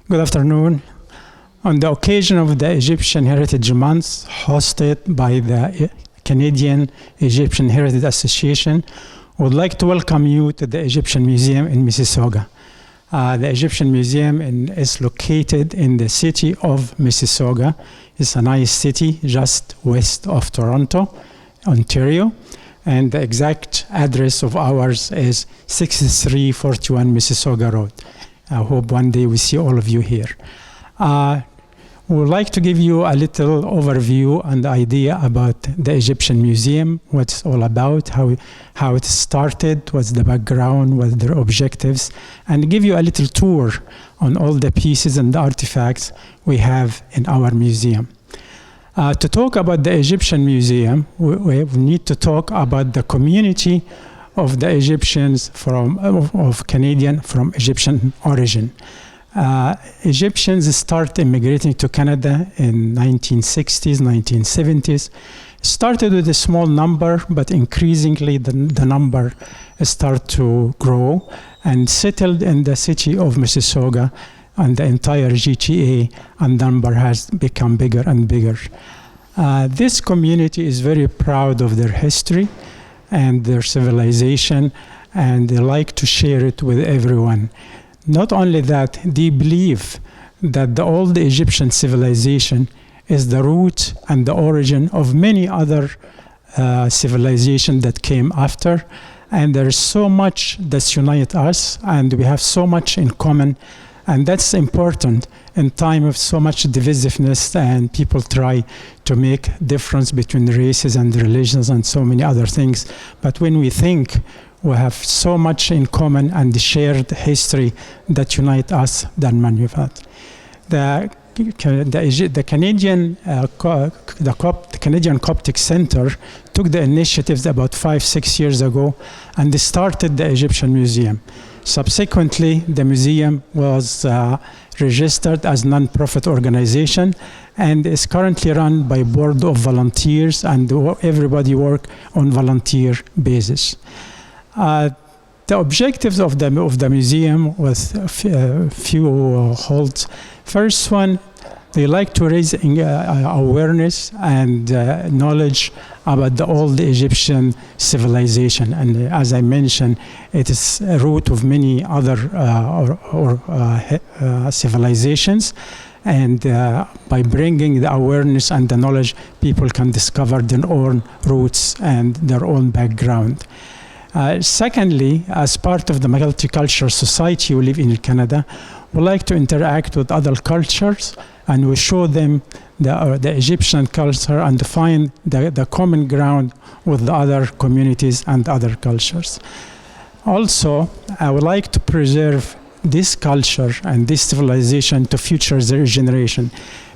Good afternoon. On the occasion of the Egyptian Heritage Month, hosted by the Canadian Egyptian Heritage Association, I would like to welcome you to the Egyptian Museum in Mississauga. The Egyptian Museum is located in the city of Mississauga. It's a nice city just west of Toronto, Ontario. And the exact address of ours is 6341 Mississauga Road. I hope one day we see all of you here. We would like to give you a little overview and idea about the Egyptian Museum, what it's all about, how it started, what's the background, what their objectives, and give you a little tour on all the pieces and the artifacts we have in our museum. To talk about the Egyptian Museum, we need to talk about the community of the Egyptians of Canadian from Egyptian origin. Egyptians start immigrating to Canada in 1960s, 1970s. Started with a small number, but increasingly the number start to grow and settled in the city of Mississauga and the entire GTA, and number has become bigger and bigger. This community is very proud of their history and their civilization, and they like to share it with everyone. Not only that, they believe that the old Egyptian civilization is the root and the origin of many other civilizations that came after, and there is so much that unites us, and we have so much in common, and that's important in time of so much divisiveness, and people try to make difference between races and religions and so many other things. But when we think we have so much in common and shared history that unite us, than many of that. The Canadian Coptic Center took the initiatives about 5-6 years ago, and they started the Egyptian Museum. Subsequently, the museum was registered as a non-profit organization and is currently run by a board of volunteers, and everybody work on volunteer basis. The objectives of the museum was a few holds. First one, they like to raise awareness and knowledge about the old Egyptian civilization. And as I mentioned, it is a root of many other civilizations. And by bringing the awareness and the knowledge, people can discover their own roots and their own background. Secondly, as part of the multicultural society we live in Canada, we like to interact with other cultures, and we show them the Egyptian culture and find the common ground with the other communities and other cultures. Also, I would like to preserve this culture and this civilization to future generation.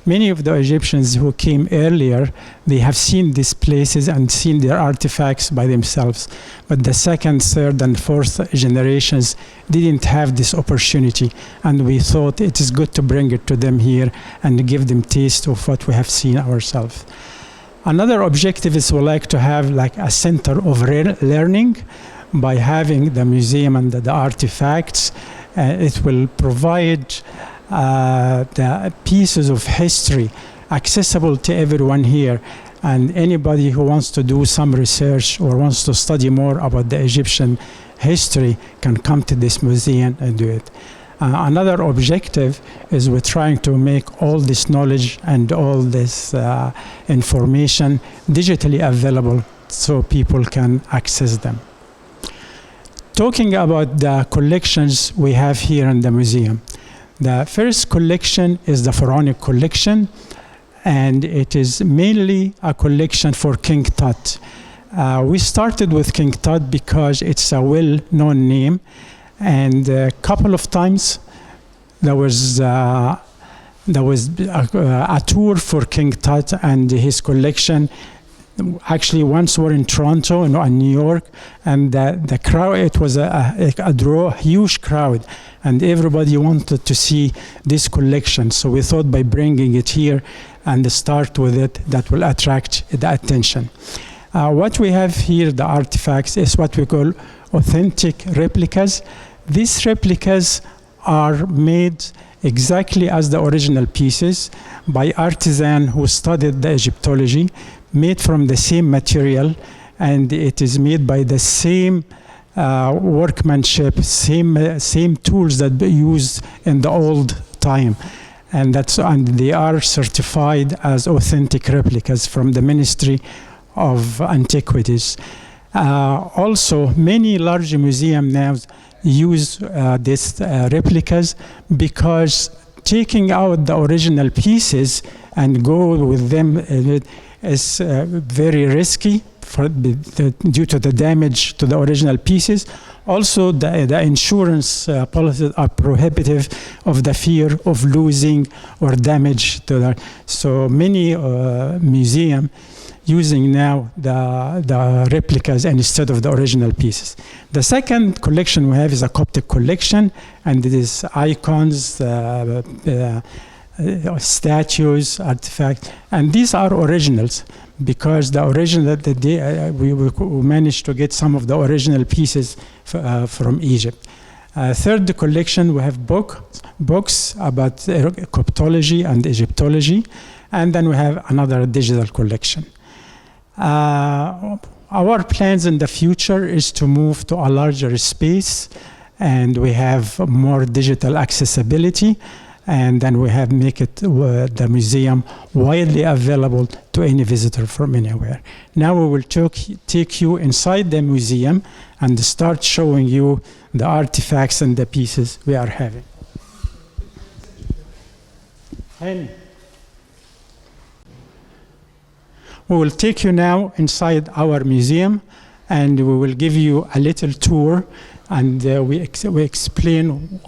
Many of the Egyptians who came earlier, they have seen these places and seen their artifacts by themselves. But the second, third, and fourth generations didn't have this opportunity. And we thought it is good to bring it to them here and give them taste of what we have seen ourselves. Another objective is we like to have like a center of learning by having the museum and the artifacts. It will provide the pieces of history accessible to everyone here, and anybody who wants to do some research or wants to study more about the Egyptian history can come to this museum and do it. Another objective is we're trying to make all this knowledge and all this information digitally available so people can access them. Talking about the collections we have here in the museum. The first collection is the Pharaonic collection, and it is mainly a collection for King Tut. We started with King Tut because it's a well-known name, and a couple of times there was a tour for King Tut and his collection. Actually, once we're in Toronto and New York, and the crowd, it was a huge crowd, and everybody wanted to see this collection. So we thought by bringing it here and start with it, that will attract the attention. What we have here, the artifacts, is what we call authentic replicas. These replicas are made exactly as the original pieces by artisan who studied the Egyptology, made from the same material, and it is made by the same workmanship, same tools that they used in the old time. And they are certified as authentic replicas from the Ministry of Antiquities. Also, many large museums now use these replicas because taking out the original pieces and go with them is very risky due to the damage to the original pieces. Also, the insurance policies are prohibitive of the fear of losing or damage to that. So many museums using now the replicas instead of the original pieces. The second collection we have is a Coptic collection, and it is icons, statues, artifacts, and these are originals because the original we managed to get some of the original pieces from Egypt. Third collection, we have books about Coptology and Egyptology, and then we have another digital collection. Our plans in the future is to move to a larger space, and we have more digital accessibility, and then we have make it the museum widely available to any visitor from anywhere. Now we will take you inside the museum and start showing you the artifacts and the pieces we are having. And we will take you now inside our museum, and we will give you a little tour, and we explain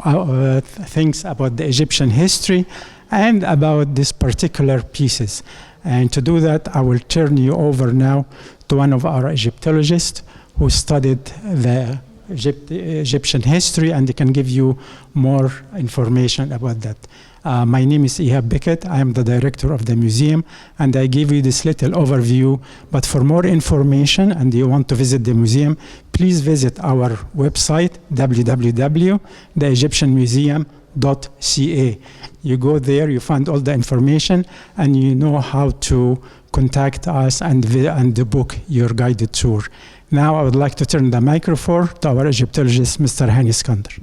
things about the Egyptian history and about these particular pieces. And to do that, I will turn you over now to one of our Egyptologists who studied the Egyptian history, and they can give you more information about that. My name is Ihab Beckett. I am the director of the museum, and I give you this little overview. But for more information and you want to visit the museum, please visit our website, www.theegyptianmuseum.ca. You go there, you find all the information, and you know how to contact us and book your guided tour. Now I would like to turn the microphone to our Egyptologist, Mr. Hani Iskander.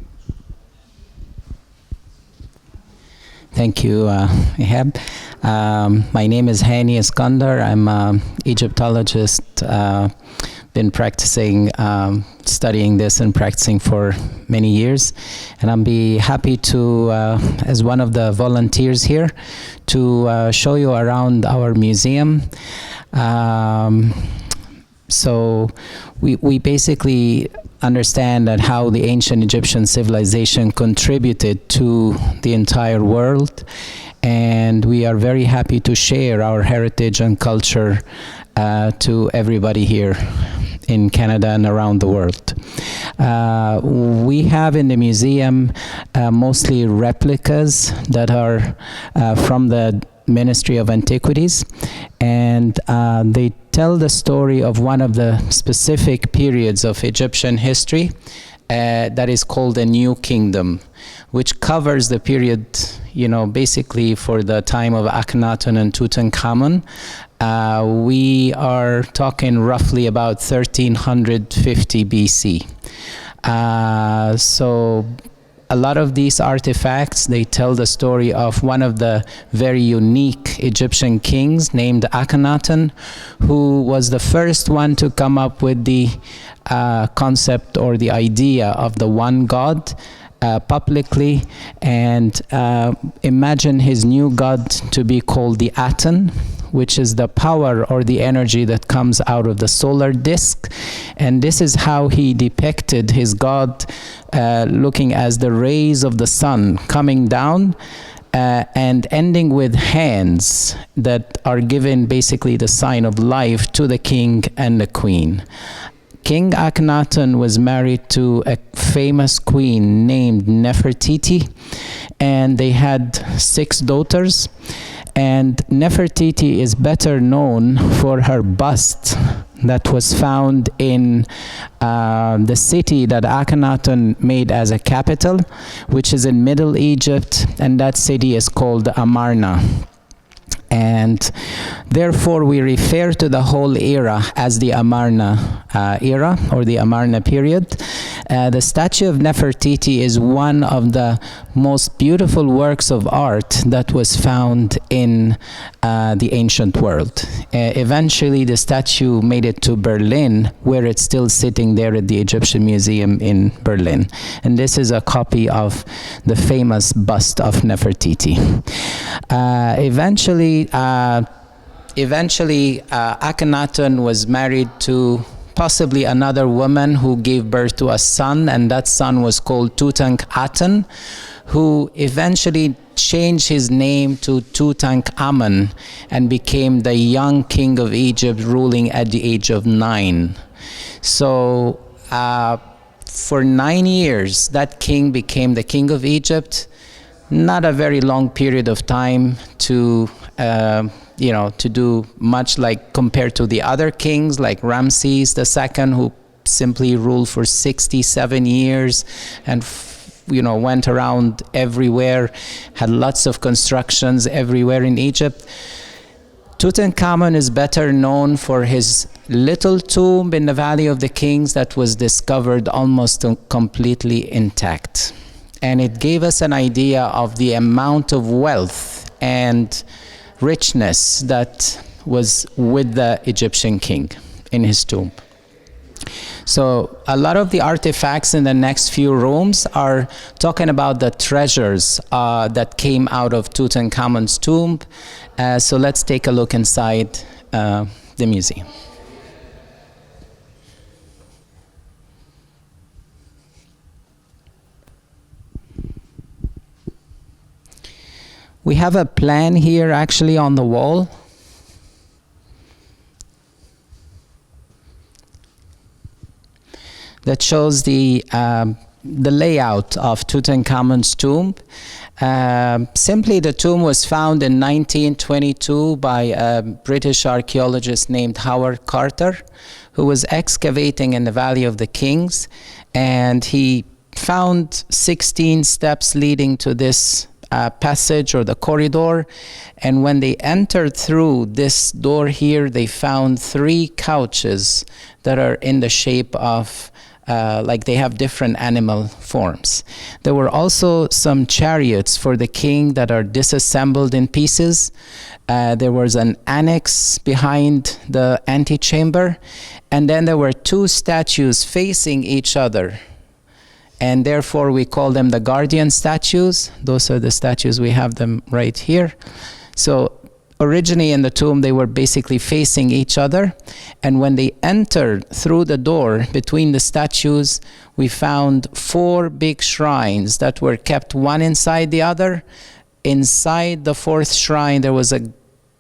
Thank you, Ihab. My name is Hani Iskander. I'm an Egyptologist. Been practicing, studying this and practicing for many years. And I'll be happy to, as one of the volunteers here, to show you around our museum. So we basically understand that how the ancient Egyptian civilization contributed to the entire world, and we are very happy to share our heritage and culture to everybody here in Canada and around the world. We have in the museum mostly replicas that are from the Ministry of Antiquities, and they tell the story of one of the specific periods of Egyptian history that is called the New Kingdom, which covers the period, basically for the time of Akhenaten and Tutankhamun. We are talking roughly about 1350 BC. So a lot of these artifacts, they tell the story of one of the very unique Egyptian kings named Akhenaten, who was the first one to come up with the concept or the idea of the one God publicly, and imagine his new god to be called the Aten, which is the power or the energy that comes out of the solar disk. And this is how he depicted his god, looking as the rays of the sun coming down and ending with hands that are given basically the sign of life to the king and the queen. King Akhenaten was married to a famous queen named Nefertiti, and they had 6 daughters. And Nefertiti is better known for her bust that was found in the city that Akhenaten made as a capital, which is in Middle Egypt, and that city is called Amarna. And therefore we refer to the whole era as the Amarna era, or the Amarna period. The statue of Nefertiti is one of the most beautiful works of art that was found in the ancient world. Eventually the statue made it to Berlin, where it's still sitting there at the Egyptian Museum in Berlin. And this is a copy of the famous bust of Nefertiti. Eventually, Akhenaten was married to possibly another woman who gave birth to a son, and that son was called Tutankhaten, who eventually changed his name to Tutankhamun and became the young king of Egypt, ruling at the age of 9. So for 9 years, that king became the king of Egypt. Not a very long period of time to to do much, like compared to the other kings like Ramses II, who simply ruled for 67 years and went around everywhere, had lots of constructions everywhere in Egypt. Tutankhamun is better known for his little tomb in the Valley of the Kings that was discovered almost completely intact. And it gave us an idea of the amount of wealth and richness that was with the Egyptian king in his tomb. So a lot of the artifacts in the next few rooms are talking about the treasures that came out of Tutankhamun's tomb. So let's take a look inside the museum. We have a plan here actually on the wall. That shows the layout of Tutankhamun's tomb. Simply, the tomb was found in 1922 by a British archaeologist named Howard Carter, who was excavating in the Valley of the Kings, and he found 16 steps leading to this passage or the corridor, and when they entered through this door here, they found 3 couches that are in the shape of like they have different animal forms. There were also some chariots for the king that are disassembled in pieces. There was an annex behind the antechamber, and then there were 2 statues facing each other. And therefore we call them the guardian statues. Those are the statues, we have them right here. So originally in the tomb they were basically facing each other, and when they entered through the door between the statues, we found 4 big shrines that were kept one inside the other. Inside the 4th shrine there was a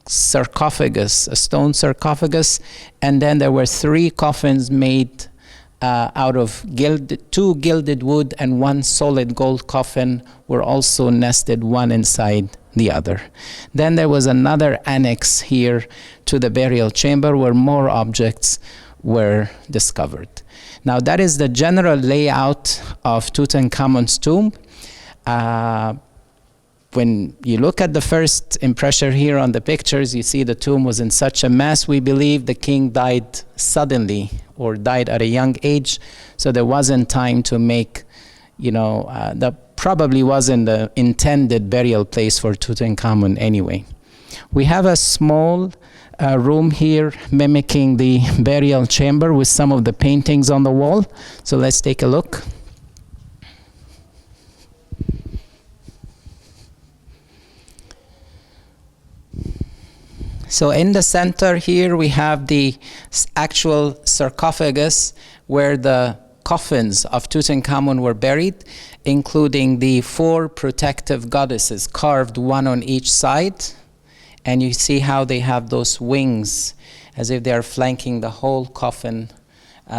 sarcophagus, a stone sarcophagus, and then there were 3 coffins made out of 2 gilded wood and 1 solid gold coffin were also nested one inside the other. Then there was another annex here to the burial chamber where more objects were discovered. Now that is the general layout of Tutankhamun's tomb. When you look at the first impression here on the pictures, you see the tomb was in such a mess. We believe the king died suddenly or died at a young age, so there wasn't time to make, that probably wasn't the intended burial place for Tutankhamun anyway. We have a small room here mimicking the burial chamber with some of the paintings on the wall. So let's take a look. So in the center here we have the actual sarcophagus where the coffins of Tutankhamun were buried, including the 4 protective goddesses carved one on each side. And you see how they have those wings as if they are flanking the whole coffin,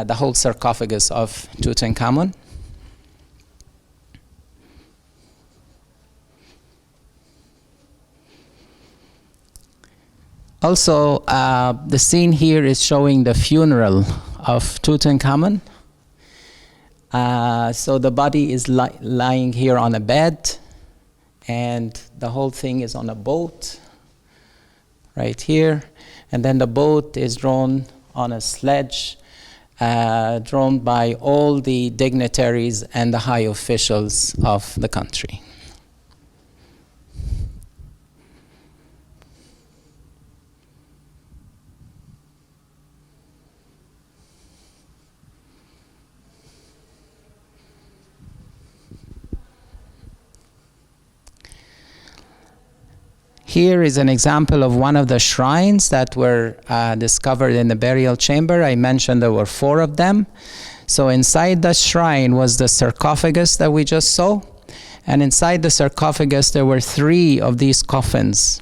the whole sarcophagus of Tutankhamun. Also, the scene here is showing the funeral of Tutankhamun. So the body is lying here on a bed, and the whole thing is on a boat right here. And then the boat is drawn on a sledge, drawn by all the dignitaries and the high officials of the country. Here is an example of one of the shrines that were discovered in the burial chamber. I mentioned there were 4 of them. So inside the shrine was the sarcophagus that we just saw. And inside the sarcophagus there were 3 of these coffins.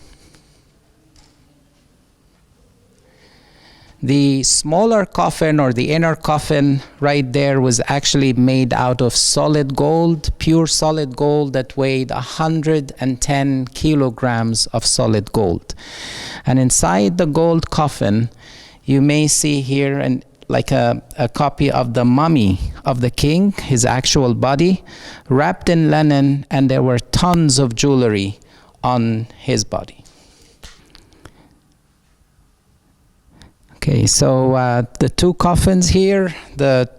The smaller coffin, or the inner coffin right there, was actually made out of solid gold, pure solid gold that weighed 110 kilograms of solid gold. And inside the gold coffin, you may see here like a copy of the mummy of the king, his actual body, wrapped in linen, and there were tons of jewelry on his body. Okay, so the 2 coffins here, the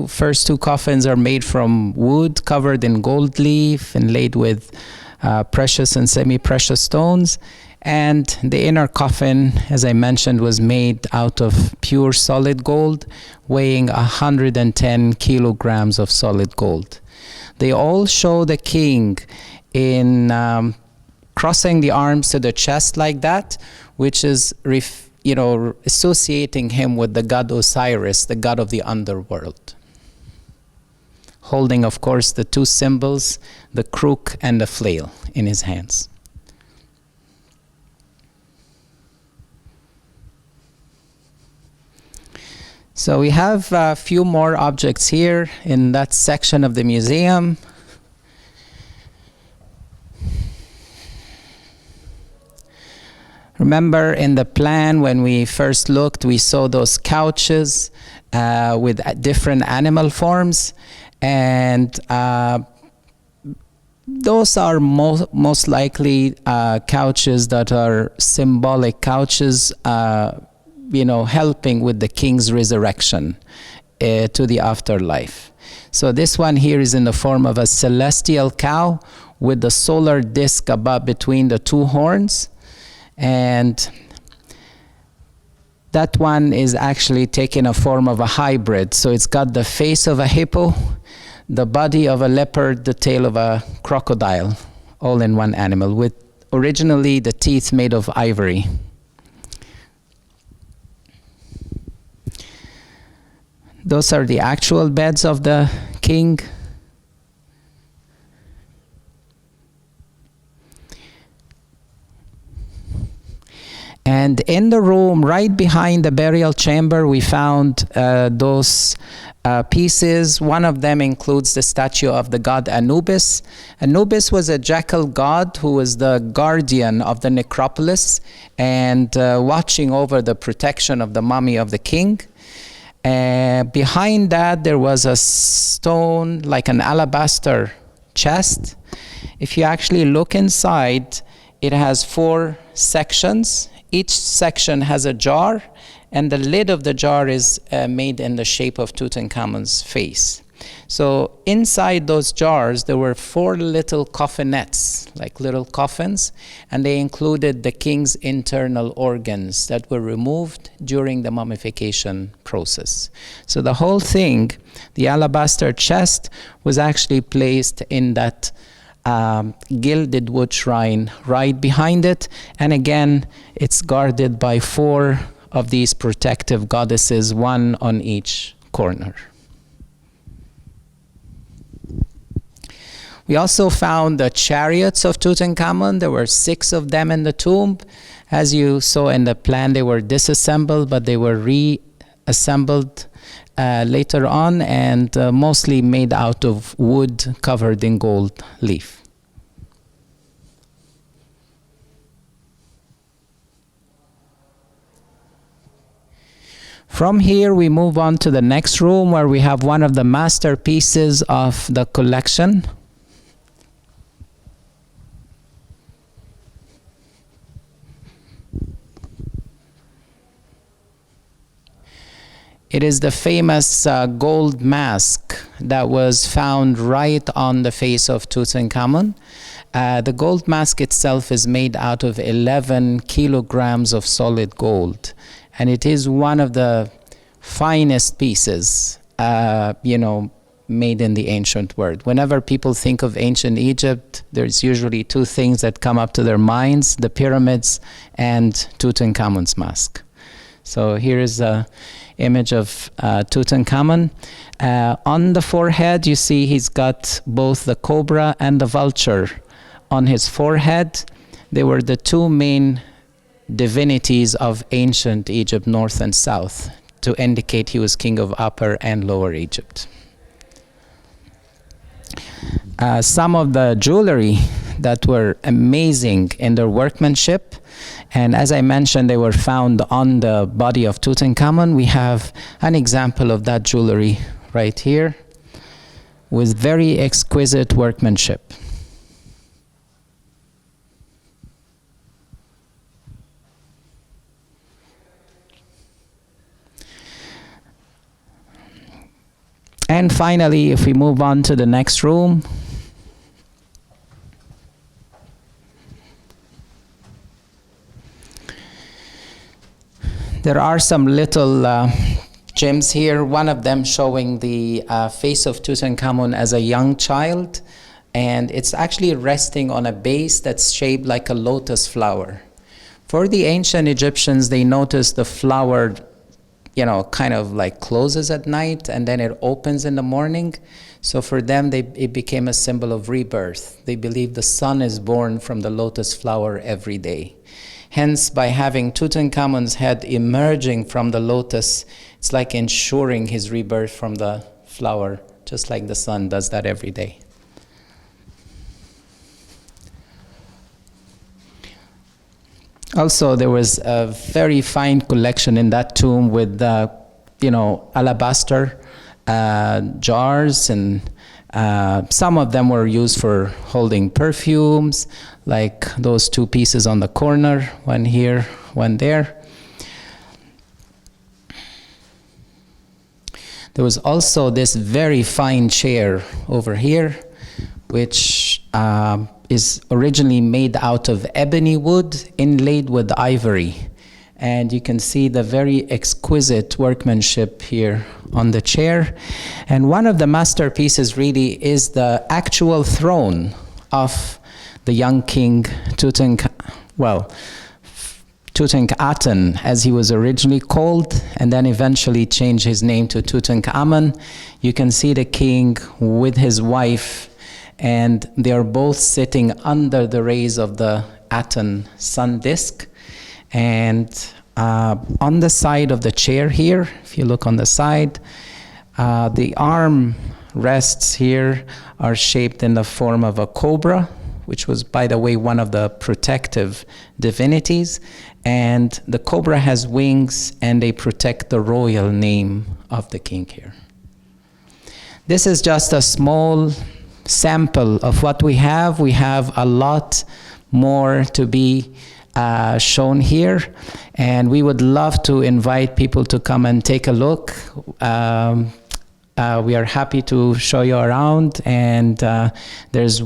first two coffins are made from wood covered in gold leaf, inlaid with precious and semi-precious stones. And the inner coffin, as I mentioned, was made out of pure solid gold, weighing 110 kilograms of solid gold. They all show the king in crossing the arms to the chest like that, which is associating him with the god Osiris, the god of the underworld. Holding, of course, the 2 symbols, the crook and the flail, in his hands. So we have a few more objects here in that section of the museum. Remember in the plan when we first looked, we saw those couches with different animal forms, and those are most likely couches that are symbolic couches, helping with the king's resurrection to the afterlife. So this one here is in the form of a celestial cow with the solar disk above between the 2 horns. And that one is actually taking a form of a hybrid. So it's got the face of a hippo, the body of a leopard, the tail of a crocodile, all in one animal, with originally the teeth made of ivory. Those are the actual beds of the king. And in the room right behind the burial chamber, we found those pieces. One of them includes the statue of the god Anubis. Anubis was a jackal god who was the guardian of the necropolis and watching over the protection of the mummy of the king. Behind that, there was a stone, like an alabaster chest. If you actually look inside, it has 4 sections. Each section has a jar, and the lid of the jar is made in the shape of Tutankhamun's face. So inside those jars, there were 4 little coffinettes, like little coffins, and they included the king's internal organs that were removed during the mummification process. So the whole thing, the alabaster chest, was actually placed in that gilded wood shrine right behind it, and again it's guarded by 4 of these protective goddesses, 1 on each corner. We also found the chariots of Tutankhamun. There were 6 of them in the tomb. As you saw in the plan, they were disassembled, but they were reassembled later on, and mostly made out of wood covered in gold leaf. From here, we move on to the next room where we have one of the masterpieces of the collection. It is the famous gold mask that was found right on the face of Tutankhamun. The gold mask itself is made out of 11 kilograms of solid gold. And it is one of the finest pieces, made in the ancient world. Whenever people think of ancient Egypt, there's usually two things that come up to their minds: the pyramids and Tutankhamun's mask. So here is an image of Tutankhamun. On the forehead, you see he's got both the cobra and the vulture on his forehead. They were the two main divinities of ancient Egypt, North and South, to indicate he was king of Upper and Lower Egypt. Some of the jewelry that were amazing in their workmanship, and as I mentioned, they were found on the body of Tutankhamun. We have an example of that jewelry right here with very exquisite workmanship. And finally, if we move on to the next room, there are some little gems here, one of them showing the face of Tutankhamun as a young child, and it's actually resting on a base that's shaped like a lotus flower. For the ancient Egyptians, they noticed the flower kind of like closes at night and then it opens in the morning. So for them, it became a symbol of rebirth. They believe the sun is born from the lotus flower every day. Hence, by having Tutankhamun's head emerging from the lotus, it's like ensuring his rebirth from the flower, just like the sun does that every day. Also, there was a very fine collection in that tomb with, alabaster jars, and some of them were used for holding perfumes, like those two pieces on the corner, one here, one there. There was also this very fine chair over here, which is originally made out of ebony wood inlaid with ivory. And you can see the very exquisite workmanship here on the chair. And one of the masterpieces really is the actual throne of the young king Tutankhaten, as he was originally called, and then eventually changed his name to Tutankhamun. You can see the king with his wife, and they are both sitting under the rays of the Aten sun disk. And on the side of the chair here, if you look on the side, the arm rests here are shaped in the form of a cobra, which was, by the way, one of the protective divinities. And the cobra has wings, and they protect the royal name of the king here. This is just a small sample of what we have. We have a lot more to be shown here, and we would love to invite people to come and take a look. We are happy to show you around, and there's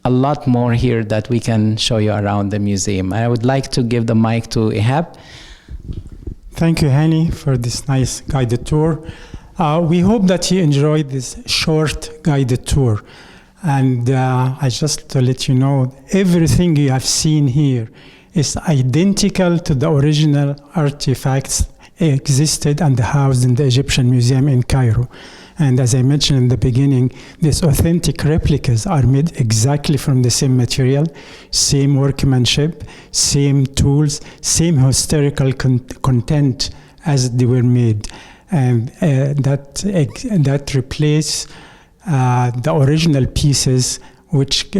a lot more here that we can show you around the museum. I would like to give the mic to Ihab. Thank you, Hani, for this nice guided tour. We hope that you enjoyed this short guided tour. And I just to let you know, everything you have seen here is identical to the original artifacts existed and housed in the Egyptian Museum in Cairo. And as I mentioned in the beginning, these authentic replicas are made exactly from the same material, same workmanship, same tools, same historical content as they were made. And that replace the original pieces which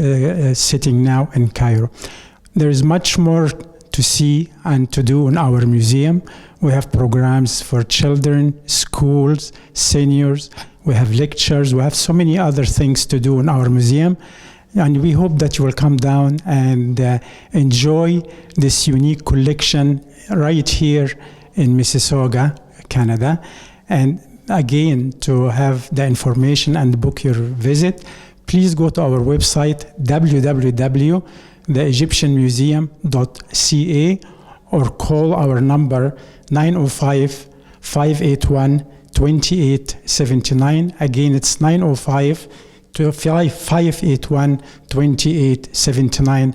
sitting now in Cairo. There is much more to to see and to do in our museum. We have programs for children, schools, seniors. We have lectures. We have so many other things to do in our museum. And we hope that you will come down and enjoy this unique collection right here in Mississauga, Canada. And again, to have the information and book your visit, please go to our website, www.theegyptianmuseum.ca, or call our number 905-581-2879. Again, it's 905-581-2879,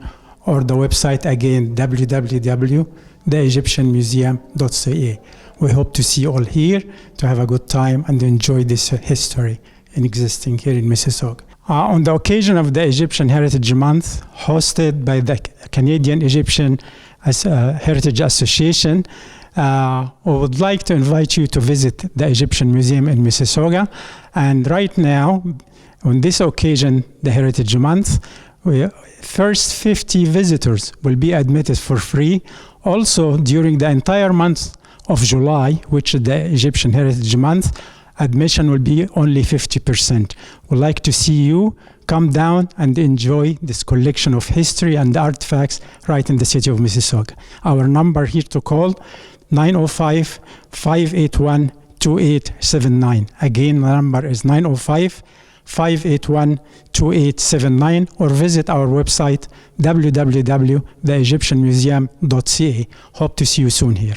or the website again, www.theegyptianmuseum.ca. We hope to see you all here, to have a good time and enjoy this history in existing here in Mississauga. On the occasion of the Egyptian Heritage Month, hosted by the Canadian Egyptian Heritage Association, we would like to invite you to visit the Egyptian Museum in Mississauga. And right now, on this occasion, the Heritage Month, first 50 visitors will be admitted for free. Also, during the entire month of July, which is the Egyptian Heritage Month, admission will be only 50%. We'd like to see you come down and enjoy this collection of history and artifacts right in the city of Mississauga. Our number here to call, 905-581-2879. Again, the number is 905-581-2879, or visit our website, www.theegyptianmuseum.ca. Hope to see you soon here.